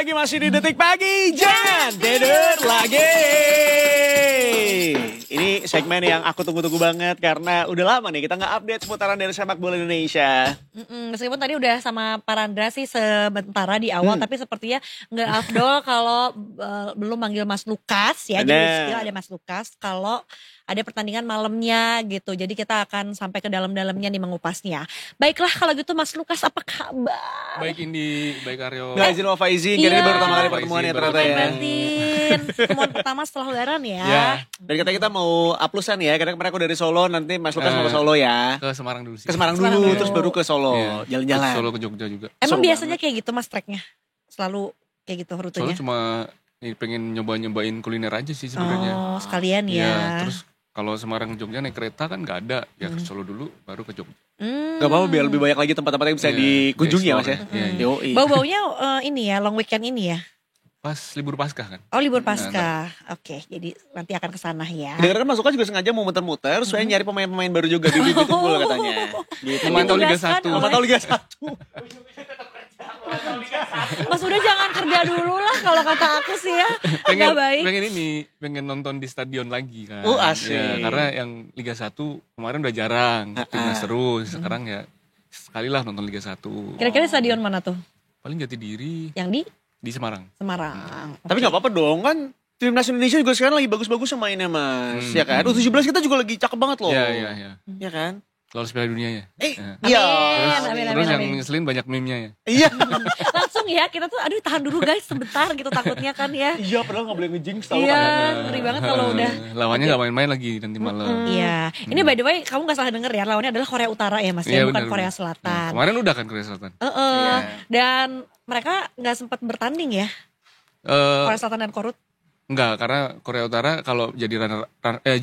lagi masih di Detik Pagi, jangan tidur lagi. Ini segmen yang aku tunggu-tunggu banget karena udah lama nih kita nggak update seputaran dari sepak bola Indonesia. Meskipun tadi udah sama Parandra sih sementara di awal, tapi sepertinya nggak afdol kalau belum manggil Mas Lukas ya. Jadi still ada Mas Lukas kalau ada pertandingan malamnya gitu. Jadi kita akan sampai ke dalam-dalamnya nih mengupasnya. Baiklah kalau gitu Mas Lukas, apa kabar? Baik Indi, baik Aryo. Nggak izin Wafa izin, kira ini baru pertama kali pertemuan ya ternyata ya. Pertemuan pertama setelah lebaran ya. Dan kita mau uploadan ya, karena kemarin aku dari Solo, nanti Mas Lukas mau ke Solo ya. Ke Semarang dulu sih. Ke Semarang dulu, terus baru ke Solo, jalan-jalan. Ke Solo ke Jogja juga. Emang biasanya kayak gitu Mas treknya? Selalu kayak gitu rutenya? Solo cuma pengen nyobain kuliner aja sih sebenarnya. Oh sekalian ya. Terus kalau Semarang Jogja naik kereta kan nggak ada, ya ke Solo dulu baru ke Jogja. Gak apa-apa biar lebih banyak lagi tempat-tempat yang bisa dikunjungi ya Mas ya. Bau-baunya ini ya, long weekend ini ya. Pas libur Paskah kan. Oh libur Paskah. Oke, jadi nanti akan ke sana ya. Dengar Mas Lukas juga sengaja mau muter-muter supaya nyari pemain-pemain baru juga di bibit unggul katanya. Gitu. Memantau Liga 1. Memantau Liga 1. Mas udah jangan kerja dulu lah kalau kata aku sih ya. Pengen nonton di stadion lagi kan. Asik. Ya, karena yang Liga 1 kemarin udah jarang, timnas terus. Sekarang ya sekali lah nonton Liga 1. Kira-kira stadion mana tuh? Paling Jatidiri. Yang di Semarang. Tapi gak apa-apa dong kan. Timnas Indonesia juga sekarang lagi bagus-bagus mainnya Mas. Ya kan? U17 kita juga lagi cakep banget loh. Iya. Ya kan? Lolos Piala Dunia ya. Iya. Terus yang ngeselin banyak meme-nya ya. Iya. Langsung ya kita tuh tahan dulu guys sebentar gitu takutnya kan ya. Iya padahal gak boleh ngejinx tau kan. Iya ngeri banget kalau udah. Lawannya gak main-main lagi nanti malam. Iya. Ini by the way kamu gak salah denger ya. Lawannya adalah Korea Utara ya Mas ya. Bukan Korea Selatan. Kemarin udah kan Korea Selatan. Dan mereka gak sempat bertanding ya. Korea Selatan dan Korut. Enggak, karena Korea Utara kalau jadi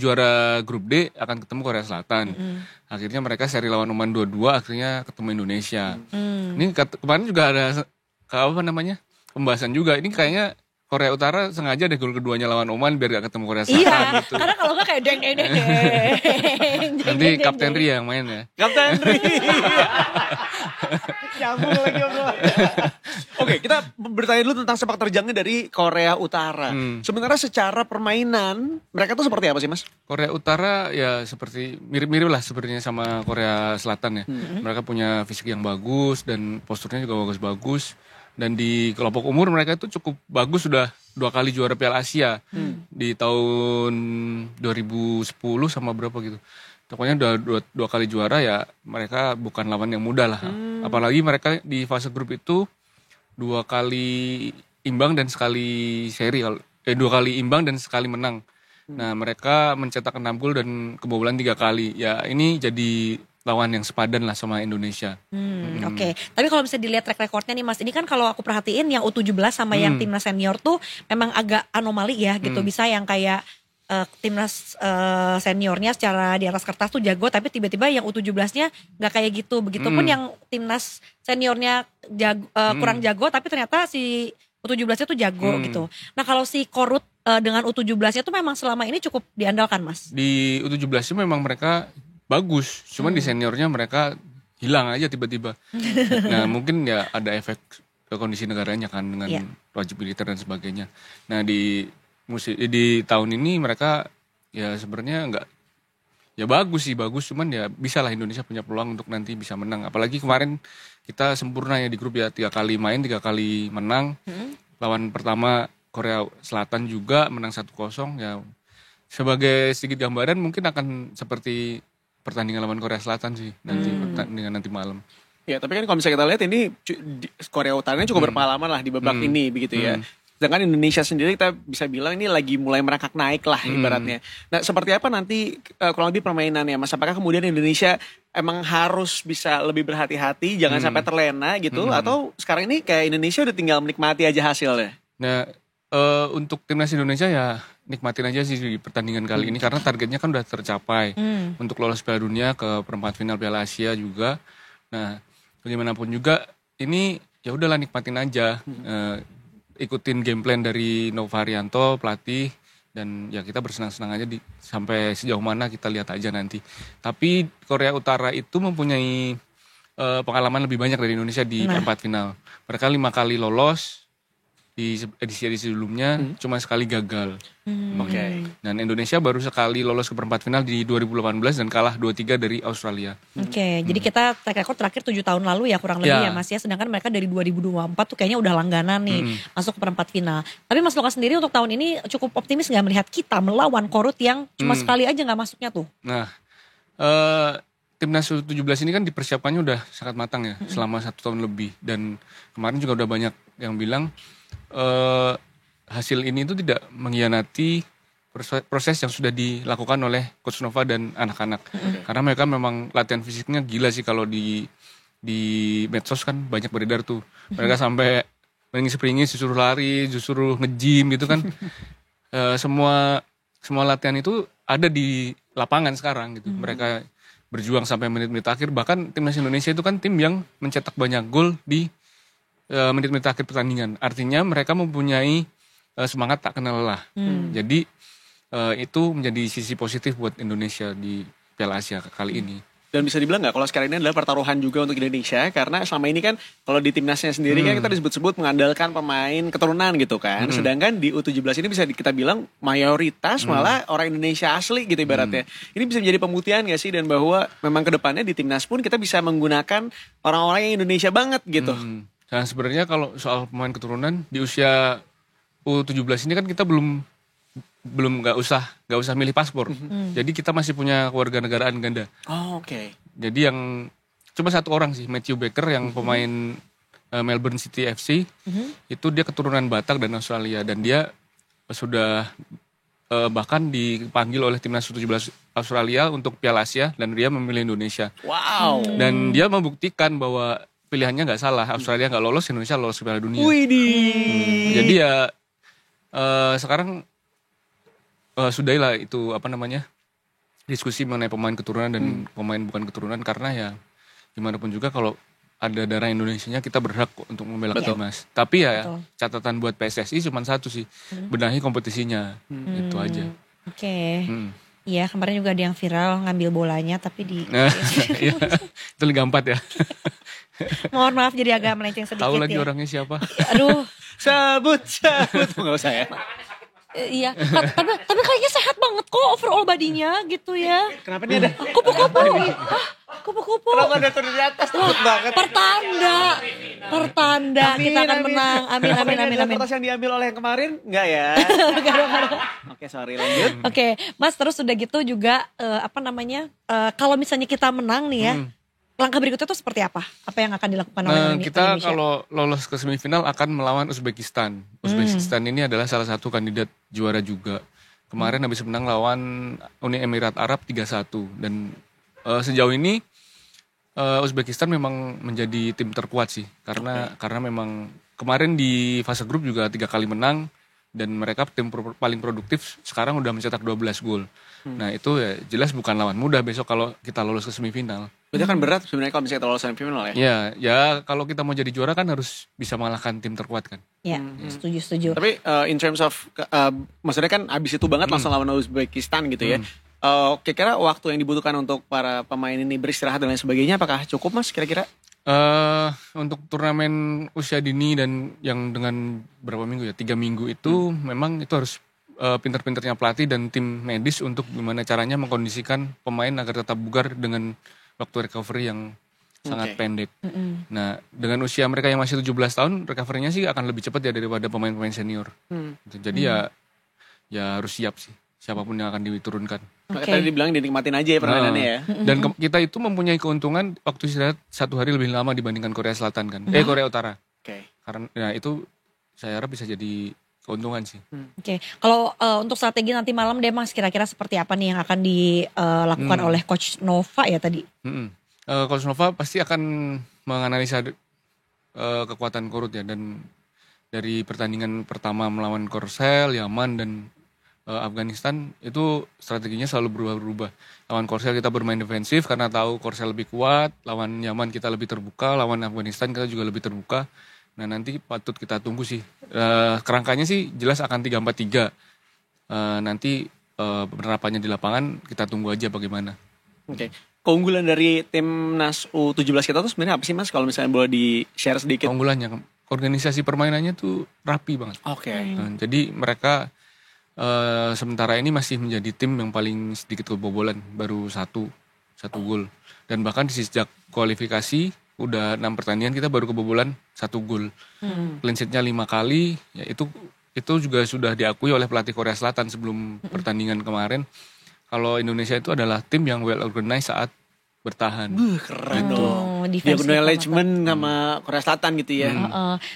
juara grup D akan ketemu Korea Selatan. Akhirnya mereka seri lawan Oman 2-2, akhirnya ketemu Indonesia. Ini kemarin juga ada pembahasan juga. Ini kayaknya Korea Utara sengaja deh gol keduanya lawan Oman biar gak ketemu Korea Selatan. Iya, gitu. Karena kalau gak kayak deng. Nanti Kapten Ri yang main ya. Kapten Ri. Nyambung lagi obrolannya. Oke, kita bertanya dulu tentang sepak terjangnya dari Korea Utara. Sebenarnya secara permainan, mereka tuh seperti apa sih Mas? Korea Utara ya seperti mirip-mirip lah sebenarnya sama Korea Selatan ya. Mereka punya fisik yang bagus dan posturnya juga bagus-bagus. Dan di kelompok umur mereka itu cukup bagus, sudah 2 kali juara Piala Asia. Di tahun 2010 sama berapa gitu. Pokoknya udah dua kali juara ya, mereka bukan lawan yang mudah lah. Apalagi mereka di fase grup itu 2 kali imbang dan sekali seri. 2 kali imbang dan sekali menang. Nah mereka mencetak 6 gol dan kebobolan 3 kali. Ya ini jadi lawan yang sepadan lah sama Indonesia. Oke. Tapi kalau bisa dilihat track recordnya nih Mas, ini kan kalau aku perhatiin yang U17 sama yang timnas senior tuh memang agak anomali ya gitu. Bisa yang kayak timnas seniornya secara di atas kertas tuh jago, tapi tiba-tiba yang U17-nya gak kayak gitu. Begitupun yang timnas seniornya kurang jago, tapi ternyata si U17-nya tuh jago gitu. Nah kalau si Korut dengan U17-nya tuh memang selama ini cukup diandalkan Mas? Di U17 memang mereka bagus, cuman di seniornya mereka hilang aja tiba-tiba. Nah mungkin ya ada efek ke kondisi negaranya kan dengan wajib militer dan sebagainya. Nah di tahun ini mereka ya sebenarnya enggak ya bagus, cuman ya bisa lah Indonesia punya peluang untuk nanti bisa menang. Apalagi kemarin kita sempurna ya di grup ya, 3 kali main 3 kali menang. Lawan pertama Korea Selatan juga menang 1-0 ya. Sebagai sedikit gambaran mungkin akan seperti pertandingan lawan Korea Selatan sih nanti pertandingan nanti malam. Ya tapi kan kalau misalnya kita lihat ini Korea Utara cukup berpengalaman lah di babak ini begitu ya. Sedangkan Indonesia sendiri kita bisa bilang ini lagi mulai merangkak naik lah ibaratnya. Nah seperti apa nanti kurang lebih permainannya Mas? Apakah kemudian Indonesia emang harus bisa lebih berhati-hati jangan sampai terlena gitu? Atau sekarang ini kayak Indonesia udah tinggal menikmati aja hasilnya? Nah untuk timnas Indonesia ya nikmatin aja sih di pertandingan kali ini karena targetnya kan udah tercapai untuk lolos Piala Dunia ke perempat final Piala Asia juga. Nah bagaimanapun juga ini ya udahlah nikmatin aja. Ikutin game plan dari Novarianto pelatih dan ya kita bersenang-senang aja sampai sejauh mana kita lihat aja nanti. Tapi Korea Utara itu mempunyai pengalaman lebih banyak dari Indonesia di perempat final. Mereka 5 kali lolos di edisi-edisi sebelumnya cuma sekali gagal. Oke. Dan Indonesia baru sekali lolos ke perempat final di 2018 dan kalah 2-3 dari Australia. Oke, jadi kita track record terakhir 7 tahun lalu ya kurang lebih ya Mas ya. Sedangkan mereka dari 2024 tuh kayaknya udah langganan nih masuk ke perempat final. Tapi Mas Lukas sendiri untuk tahun ini cukup optimis gak melihat kita melawan Korut yang cuma sekali aja gak masuknya tuh? Nah, Timnas U17 ini kan dipersiapkannya udah sangat matang ya selama 1 tahun lebih. Dan kemarin juga udah banyak yang bilang hasil ini itu tidak mengkhianati proses yang sudah dilakukan oleh Coach Nova dan anak-anak. Karena mereka memang latihan fisiknya gila sih, kalau di medsos kan banyak beredar tuh. Mereka sampai meringis-peringis, disuruh lari, disuruh nge-gym gitu kan. Semua latihan itu ada di lapangan sekarang gitu. Mereka berjuang sampai menit-menit akhir. Bahkan timnas Indonesia itu kan tim yang mencetak banyak gol di menit-menit akhir pertandingan. Artinya mereka mempunyai semangat tak kenal lelah. Jadi itu menjadi sisi positif buat Indonesia di Piala Asia kali ini. Dan bisa dibilang nggak kalau sekarang ini adalah pertaruhan juga untuk Indonesia, karena selama ini kan kalau di timnasnya sendiri kan kita disebut-sebut mengandalkan pemain keturunan gitu kan. Sedangkan di U17 ini bisa kita bilang mayoritas malah orang Indonesia asli gitu ibaratnya. Ini bisa menjadi pembuktian nggak sih, dan bahwa memang kedepannya di timnas pun kita bisa menggunakan orang-orang yang Indonesia banget gitu. Nah sebenarnya kalau soal pemain keturunan di usia U17 ini kan kita belum nggak usah milih paspor. Jadi kita masih punya kewarganegaraan ganda. Oh, oke. Jadi yang cuma satu orang sih, Matthew Baker yang pemain Melbourne City FC, itu dia keturunan Batak dan Australia, dan dia sudah bahkan dipanggil oleh timnas U17 Australia untuk Piala Asia, dan dia memilih Indonesia. Wow. Dan dia membuktikan bahwa pilihannya nggak salah. Australia nggak lolos, Indonesia lolos ke Piala Dunia. Jadi ya sekarang sudahilah itu diskusi mengenai pemain keturunan dan pemain bukan keturunan, karena ya gimana pun juga kalau ada darah Indonesianya kita berhak untuk membela timnas. Tapi ya catatan buat PSSI cuma satu sih, benahi kompetisinya, itu aja. Oke. Iya, kemarin juga ada yang viral ngambil bolanya tapi di Iya, itu Liga 4 ya. Mohon maaf jadi agak melenceng sedikit. Tahu lagi ya. orangnya siapa? Aduh. Sebut nggak usah ya. Iya, tapi kayaknya sehat banget kok overall badinya gitu ya. Kenapa nih ada Kupu-kupu. Kupu-kupu. Kenapa ada turun di atas? Takut banget. Pertanda kita akan menang. Amin. Kertas yang diambil oleh yang kemarin enggak ya? Oke, sorry, lanjut. Oke, Mas, terus udah gitu juga kalau misalnya kita menang nih ya, langkah berikutnya itu seperti apa? Apa yang akan dilakukan oleh Indonesia? Kita kalau lolos ke semifinal akan melawan Uzbekistan. Uzbekistan ini adalah salah satu kandidat juara juga. Kemarin habis menang lawan Uni Emirat Arab 3-1. Dan sejauh ini Uzbekistan memang menjadi tim terkuat sih. Karena memang kemarin di fase grup juga 3 kali menang. Dan mereka tim paling produktif, sekarang udah mencetak 12 gol. Nah itu ya jelas bukan lawan mudah besok kalau kita lolos ke semifinal. Berarti kan berat sebenarnya kalau misalnya kita lolos semifinal ya? Ya kalau kita mau jadi juara kan harus bisa mengalahkan tim terkuat kan. Ya, setuju. Tapi in terms of, maksudnya kan abis itu banget langsung lawan Uzbekistan gitu ya. Kira-kira waktu yang dibutuhkan untuk para pemain ini beristirahat dan lain sebagainya, apakah cukup Mas kira-kira? Untuk turnamen usia dini dan yang dengan berapa minggu ya, 3 minggu itu memang itu harus pinter-pinternya pelatih dan tim medis untuk gimana caranya mengkondisikan pemain agar tetap bugar dengan waktu recovery yang sangat pendek. Nah dengan usia mereka yang masih 17 tahun, recovery-nya sih akan lebih cepat ya daripada pemain-pemain senior. Jadi ya harus siap sih, siapapun yang akan diturunkan. Tadi dibilang dinikmatin aja ya permainannya ya. Dan kita itu mempunyai keuntungan waktu istirahat 1 hari lebih lama dibandingkan Korea Selatan kan. Korea Utara. Karena ya itu saya harap bisa jadi keuntungan sih. Oke. Kalau untuk strategi nanti malam deh Mas, kira-kira seperti apa nih yang akan dilakukan oleh Coach Nova ya tadi? Coach Nova pasti akan menganalisa kekuatan Korut ya, dan dari pertandingan pertama melawan Korsel, Yaman dan Afghanistan itu strateginya selalu berubah-ubah. Lawan Korsel kita bermain defensif karena tahu Korsel lebih kuat, lawan Yaman kita lebih terbuka, lawan Afghanistan kita juga lebih terbuka. Nah nanti patut kita tunggu sih. Kerangkanya sih jelas akan 3-4-3. Nanti penerapannya di lapangan kita tunggu aja bagaimana. Oke. Keunggulan dari timnas U17 kita tuh sebenarnya apa sih Mas? Kalau misalnya boleh di-share sedikit. Keunggulannya organisasi permainannya tuh rapi banget. Oke. Nah, jadi mereka sementara ini masih menjadi tim yang paling sedikit kebobolan, baru satu gol. Dan bahkan sejak kualifikasi udah 6 pertandingan kita baru kebobolan 1 gol. Clean sheet-nya 5 kali, ya itu juga sudah diakui oleh pelatih Korea Selatan sebelum pertandingan kemarin. Kalau Indonesia itu adalah tim yang well organized saat bertahan. Keren Gitu. dong. Dia Defense acknowledgement sama Korea Selatan gitu ya.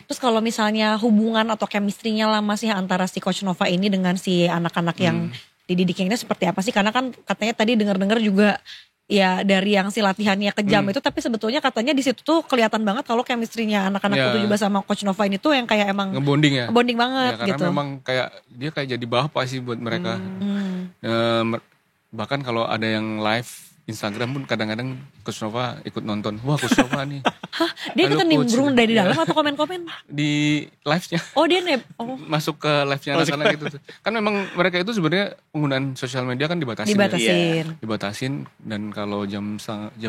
Terus kalau misalnya hubungan atau chemistry-nya lah masih antara si Coach Nova ini dengan si anak-anak yang dididiknya ini seperti apa sih? Karena kan katanya tadi dengar-dengar juga ya dari yang si latihannya kejam itu, tapi sebetulnya katanya di situ tuh kelihatan banget kalau chemistry-nya anak-anak U17 sama Coach Nova ini tuh yang kayak emang ngebonding ya. bonding banget Ya, karena gitu. memang dia kayak jadi bapak sih buat mereka. Bahkan kalau ada yang live Instagram pun kadang-kadang Coach Nova ikut nonton. Wah, Coach Nova nih. Dia Halo, ikutan Coach. nimbrung dari Ya. dalam atau komen-komen? Di live-nya. Oh dia Masuk ke live-nya anak-anak gitu. Kan memang mereka itu sebenarnya penggunaan sosial media kan dibatasin. dibatasin. Dibatasin, dan kalau jam 9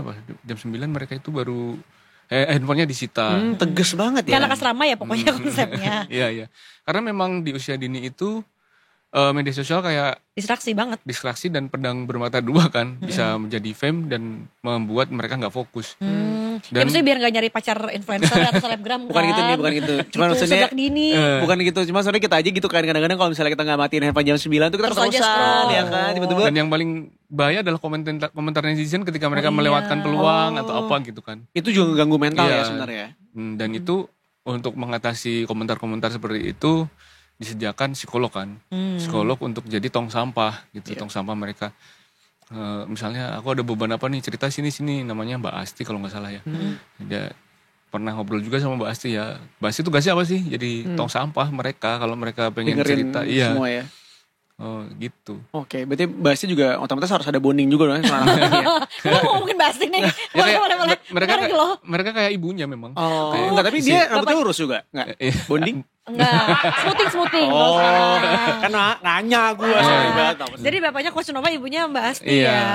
apa? Jam 9 mereka itu baru handphonenya disita. Tegas banget ya. Kayak anak asrama ya pokoknya konsepnya. Iya. Karena memang di usia dini itu media sosial kayak Distraksi banget. distraksi dan pedang bermata dua kan, bisa menjadi fame dan membuat mereka nggak fokus. Ya maksudnya biar gak nyari pacar influencer atau selebgram Bukan gitu nih, bukan gitu. Cuma maksudnya sejak dini. bukan gitu. Cuma sebenarnya kita aja gitu kan, kadang-kadang kalau misalnya kita nggak matiin handphone jam 9 tuh kita Terus aja keterusan scroll. ya kan, tiba-tiba. Dan yang paling bahaya adalah komentar netizen ketika mereka melewatkan peluang atau apa gitu kan. Itu juga ganggu mental Iya. ya sebenarnya. Dan itu untuk mengatasi komentar-komentar seperti itu disediakan psikolog kan. Psikolog untuk jadi tong sampah gitu, tong sampah mereka. Misalnya aku ada beban apa nih, cerita sini namanya Mbak Asti kalau nggak salah ya. Dia pernah ngobrol juga sama Mbak Asti ya. Mbak Asti tugasnya apa sih? Jadi tong sampah mereka kalau mereka pengen Dengerin cerita. semua ya. Oh gitu. Oke, berarti bahasnya juga otomatis harus ada bonding juga dong sama anak-anaknya. Kita mau ngomongin bahas ini. Ya, kayak, Boleh. mereka kayak ibunya memang. Oh, Kayak- enggak, tapi dia rambutnya lurus juga, enggak? Iya. Bonding? Enggak, smoothing. nggak Oh, usah. kan nanya gue sorry banget. Jadi bapaknya Coach Nova, ibunya Mbak Asti Iya. ya.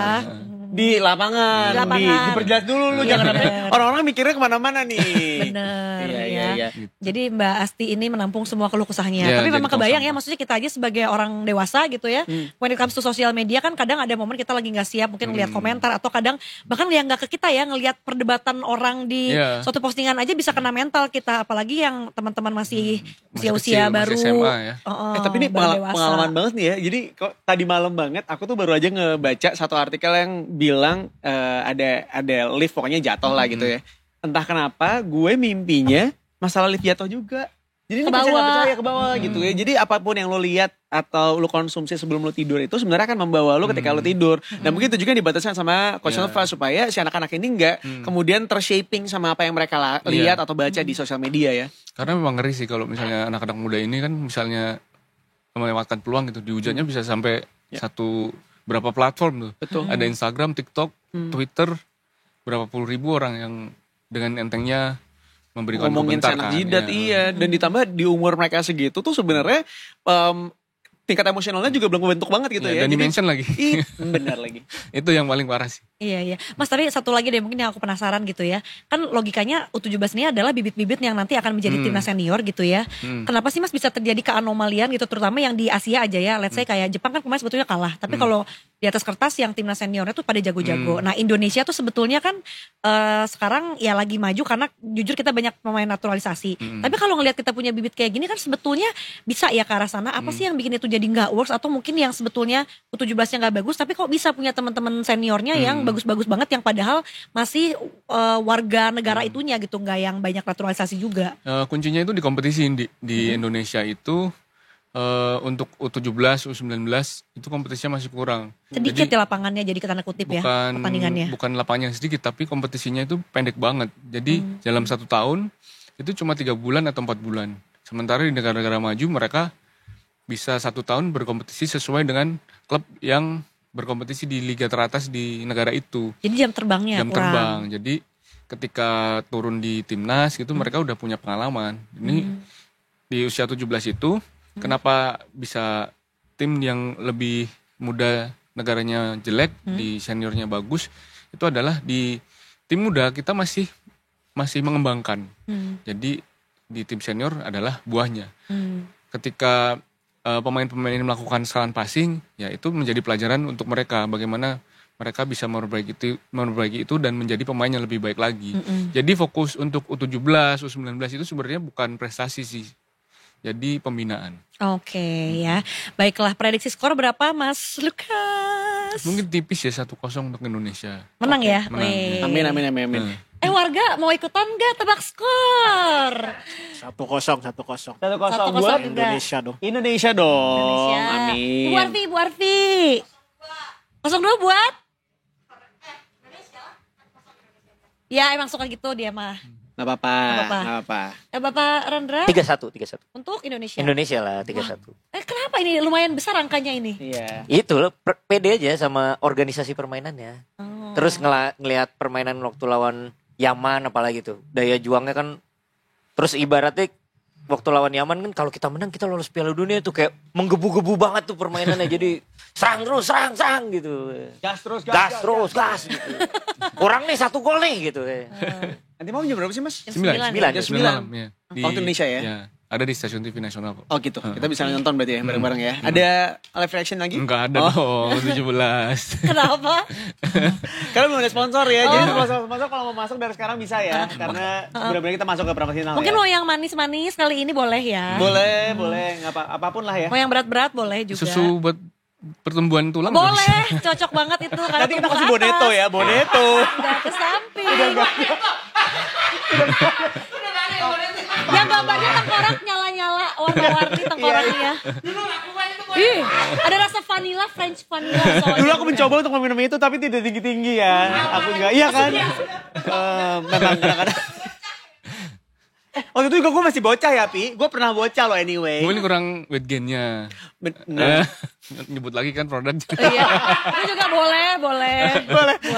Di lapangan, Di lapangan. diperjelas dulu lu, jangan sampai orang-orang mikirnya kemana-mana nih. Bener Iya. ya. Jadi Mbak Asti ini menampung semua keluh kesahnya. Iya, Tapi jadi memang kebayang ya, tong maksudnya kita aja sebagai orang dewasa gitu ya. When it comes to sosial media kan kadang ada momen kita lagi gak siap, mungkin ngeliat komentar atau kadang bahkan yang gak ke kita ya, ngelihat perdebatan orang di Iya. suatu postingan aja bisa kena mental kita. Apalagi yang teman-teman masih Masih usia-usia kecil, baru. masih SMA ya. Tapi ini baru dewasa. pengalaman banget nih ya. Jadi kok tadi malam banget aku tuh baru aja ngebaca satu artikel yang bilang ada lift pokoknya jatuh lah gitu ya. Entah kenapa gue mimpinya masalah lift jatuh juga. Jadi ini Ke bawah. nggak percaya ke bawah gitu ya. Jadi apapun yang lo lihat atau lo konsumsi sebelum lo tidur itu sebenarnya akan membawa lo ketika lo tidur. Dan mungkin itu juga dibatasi sama Coach Nova supaya si anak-anak ini nggak kemudian tershaping sama apa yang mereka lihat atau baca di sosial media ya. Karena memang ngeri sih kalau misalnya anak-anak muda ini kan misalnya melewatkan peluang gitu, dihujatnya bisa sampai berapa platform tuh. Betul. Ada Instagram, TikTok, Twitter, berapa puluh ribu orang yang dengan entengnya memberikan Ngomongin komentar anak kan. jidat, Ya. iya. Dan ditambah di umur mereka segitu tuh sebenarnya tingkat emosionalnya juga belum kebentuk banget gitu ya. Dan dimention lagi. Benar lagi. Itu yang paling parah sih. Iya. Mas, tapi satu lagi deh mungkin yang aku penasaran gitu ya. Kan logikanya U17 ini adalah bibit-bibit yang nanti akan menjadi timnas senior gitu ya. Kenapa sih Mas bisa terjadi keanomalian gitu, terutama yang di Asia aja ya. Let's say kayak Jepang kan kemarin sebetulnya kalah. Tapi kalau di atas kertas yang timnas seniornya tuh pada jago-jago. Nah Indonesia tuh sebetulnya kan sekarang ya lagi maju karena jujur kita banyak pemain naturalisasi. Tapi kalau ngelihat kita punya bibit kayak gini kan sebetulnya bisa ya ke arah sana. Apa sih yang bikin itu jadi nggak works, atau mungkin yang sebetulnya U17-nya nggak bagus tapi kok bisa punya teman-teman seniornya yang bagus-bagus banget yang padahal masih warga negara itunya gitu, nggak yang banyak naturalisasi juga. Kuncinya itu di kompetisi di Indonesia itu untuk U17, U19 itu kompetisinya masih kurang. Sedikit ya lapangannya, jadi tanda kutip ya pertandingannya. Bukan lapangannya sedikit, tapi kompetisinya itu pendek banget. Jadi dalam 1 tahun itu cuma 3 bulan atau 4 bulan. Sementara di negara-negara maju mereka bisa 1 tahun berkompetisi sesuai dengan klub yang berkompetisi di liga teratas di negara itu. Jadi jam terbangnya Jam kurang. terbang. Jadi ketika turun di timnas gitu mereka udah punya pengalaman. Ini di usia 17 itu kenapa bisa tim yang lebih muda negaranya jelek, di seniornya bagus, itu adalah di tim muda kita masih mengembangkan. Jadi di tim senior adalah buahnya. Ketika pemain-pemain ini melakukan kesalahan passing, ya itu menjadi pelajaran untuk mereka bagaimana mereka bisa memperbaiki itu dan menjadi pemain yang lebih baik lagi. Jadi fokus untuk U17, U19 itu sebenarnya bukan prestasi sih. Jadi pembinaan. Oke ya. Baiklah, prediksi skor berapa Mas Lukas? Mungkin tipis ya 1-0 untuk Indonesia. Menang ya? menang. Wih. Amin. Warga mau ikutan gak tebak skor? 1-0. 1-0 buat juga. Indonesia dong. Indonesia. Amin. Bu Arfi. 02 buat? Ya emang suka gitu dia mah. Gak apa-apa. Bapak Rendra? 3-1. Untuk Indonesia. Indonesia lah 3-1. Kenapa ini lumayan besar angkanya ini? Iya. Itu loh, pede aja sama organisasi permainannya. Terus ngelihat permainan waktu lawan Yaman apalagi tuh. Daya juangnya kan, terus ibaratnya waktu lawan Yaman kan kalau kita menang kita lolos Piala Dunia tuh kayak menggebu-gebu banget tuh permainannya. Jadi serang gitu. Gas terus. Gas gitu. Kurang nih 1 gol nih gitu. Nanti mau jam berapa sih Mas? 9 9. malam ya. Waktu Indonesia ya? Ya, ada di stasiun TV nasional kok. Oh gitu, kita bisa nonton berarti ya bareng-bareng ya. Ada live reaction lagi? Enggak ada dong, 17. Kenapa? Karena belum ada sponsor ya, jadi sponsor kalau mau masuk dari sekarang bisa ya. Karena benar-benar kita masuk ke perempat final. Mungkin ya. mau yang manis-manis kali ini boleh ya. Boleh, nggak apapun lah ya. Mau yang berat-berat boleh juga. Susu buat pertumbuhan tulang. Boleh, cocok banget itu. Nanti kita kasih boneto ya, boneto. Udah ke samping. Yang gambarnya tengkorak nyala-nyala, warna-warni tengkoraknya. Ih, ada rasa vanilla, French vanilla. Dulu aku mencoba untuk meminum itu tapi tidak tinggi-tinggi ya. Aku juga, iya kan? Memang kadang-kadang. Waktu itu juga gue masih bocah ya, Pi. Gue pernah bocah loh anyway. Mungkin kurang weight gain-nya. Bener. Nyebut lagi kan produk. Iya, itu juga boleh. Boleh.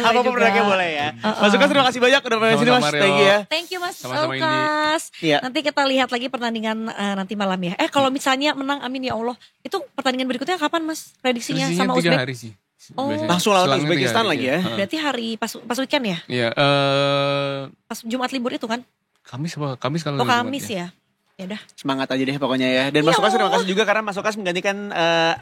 Apapun juga. produknya boleh ya. Mas Lukas terima kasih banyak udah main sini Mas. Sama-sama, Thank you ya. Thank you Mas Sama-sama, Lukas. Iya. Nanti kita lihat lagi pertandingan nanti malam ya. Kalau misalnya menang, amin ya Allah. Itu pertandingan berikutnya kapan Mas? Prediksinya sama 3 Uzbek? hari sih. Oh. Biasanya. Langsung lawan Selangnya Uzbekistan 3 hari, lagi ya. Berarti hari pas weekend ya? Iya, Pas Jumat libur itu kan? Kamis kalau Kamis ya. Ya udah. Semangat aja deh pokoknya ya. Dan Mas Lukas terima kasih juga karena Mas Lukas menggantikan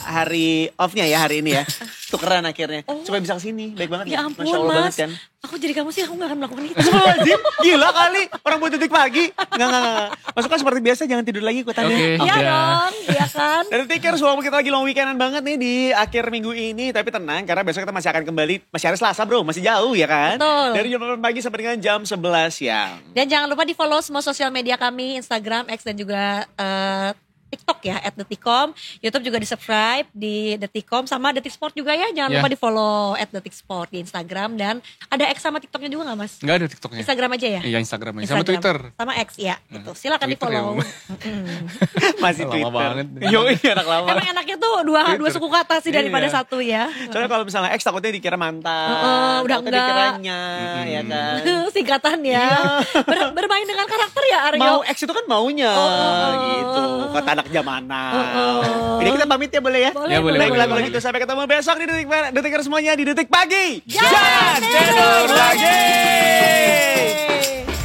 hari off-nya ya hari ini ya. Tukeran akhirnya. Supaya bisa kesini. Baik banget Ya ampun Masya Allah Mas. banget kan. Aku jadi kamu sih aku gak akan melakukan itu. Astagfirullahaladzim, gila kali. Orang buat detik pagi. Enggak. Mas Lukas seperti biasa jangan tidur lagi ikutannya. Oke. Iya Oke. dong, iya kan? Dan Tikers, walaupun kita lagi long weekendan banget nih di akhir minggu ini. Tapi tenang, karena besok kita masih akan kembali. Masih hari Selasa bro, masih jauh ya kan? Betul. Dari jam 8 pagi sampai dengan jam 11 siang. Dan jangan lupa di follow semua sosial media kami, Instagram, X dan juga TikTok ya, @detikcom. YouTube juga di subscribe di Detikcom sama Detik Sport juga ya. Jangan Ya. lupa di follow @detiksport di Instagram. Dan ada X sama TikToknya juga gak Mas? Enggak ada TikToknya. Instagram aja ya? Iya Instagram aja. Sama Twitter. Sama X ya, gitu. Silakan di Twitter ya, follow. Bang. Masih Lama Twitter. banget. Yo, iya anak lama. Emang enaknya tuh dua suku kata sih daripada Iya. satu ya. Soalnya kalau misalnya X takutnya dikira mantan. Udah takutnya enggak. dikiranya, ya kan. Singkatan ya. Bermain dengan karakter ya Aryo. Mau X itu kan maunya gitu. Kata anak jamanan. Jadi kita pamit ya boleh ya? Boleh, Ya, boleh, Baiklah boleh. kalau gitu sampai ketemu besok di Detik semuanya di Detik Pagi. Jangan tidur lagi. lagi.